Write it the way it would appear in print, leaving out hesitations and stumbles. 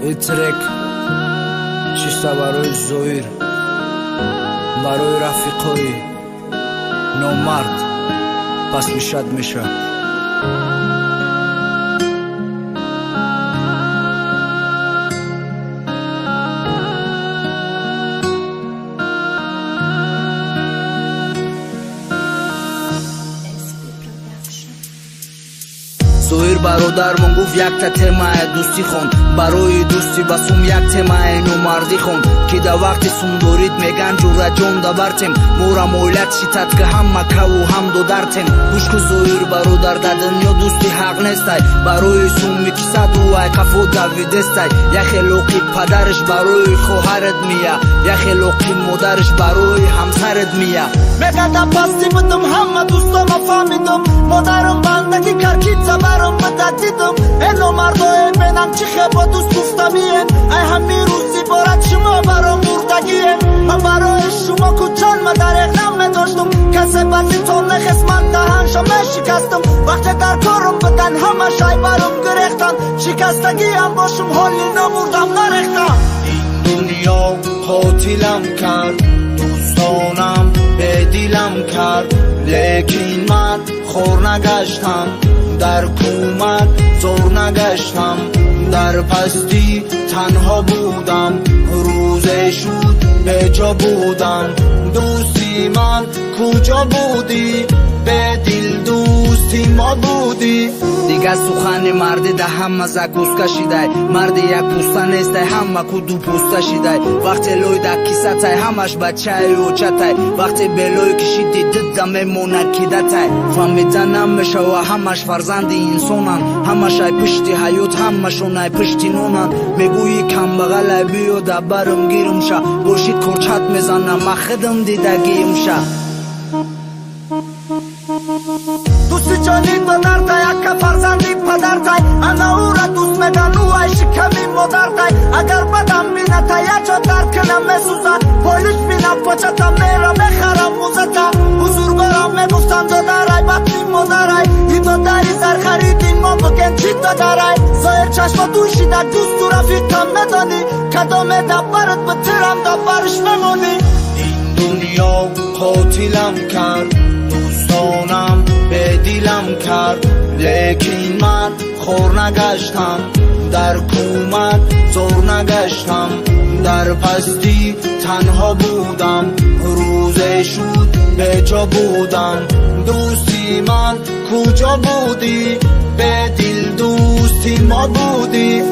این ترک چیستا برای زویر، برای رفیقای نامرد پس میشد میشه. زویر برادرمون گفت یک تا تمای دوستی خون، برای دوستی بسوم یک تمای نومردی خون که در وقت سوم دارید میگن جورا جون دبرتیم مورا مولت شیطت که همه که و هم دو درتیم. گوش که زویر برادر در دنیا دوستی حق نیستای، برای سوم میکسد و ای کفو دویدستای. یخی لوقی پدرش برای خواهرت میا، یخی لوقی مادرش برای همسرت میا. میگدم پستی بودم همه دوستم فهمیدم، مادرم بندگی کرکیت برام بددیدم. اینو مردای بینم چی خیبا دوست دوستمیه، ای همی روزی بارد شما برام مردگیه. من برای شما کچان مدر اقنم نداشتم، کسی بازی تو نخست من دهنشا شکستم. وقتی در کارم بدن همه شای برام گرختن، شکستگی هم باشم حالی نموردم نرختم. این دنیا قاتلم کرد، دوستانم به دیلم کرد، لیکن من خور نگشتم، در کومت زور نگشتم. در پستی تنها بودم، روزه شد به جا بودم. دوستی من کجا بودی؟ به دل دوستی ما بودی. دیگه سخن مردی ده همه زکوس کشیده، مردی یک پوسته نیسته همه کو دو پوسته شیده. وقتی لوی در کیسه تای همش بچه و چتای، وقتی بلوی کشیدی دد میمونه کیدتای. فهمیدن نمیشه و همش فرزند انسانن، همش ای پشتی حیات همشون ای پشتی نونن. میگویی کم بغل بیو در برم گیرم شه، باشید کرچت میزنم مخدم دیدگیم شه. دوستی جانی دادر تای اکا فرزندی پدر تای، انا او را دوست میدن او ای شکمی مادر تای. اگر بدم بینه تا یا چا درد کنم میسوزن، پایلش بینم پاچتا میرم بخرم موزتا. بزرگارم میگفتن دادر ای بطنی مادر ای، این دادری زر خریدین ما بگن چی دادر ای. زایر چشما دوشیده دوست و رفیقم ندانی، کدام دبرت بترم دبرش بمونی. این دنیا قاتلم کرد، دوستانم به دیلم کرد، لیکن من خور نگشتم، در کومت زور نگشتم. در پستی تنها بودم، روزه شد به جا بودم. دوستی من کجا بودی؟ به دل دوستی ما بودی.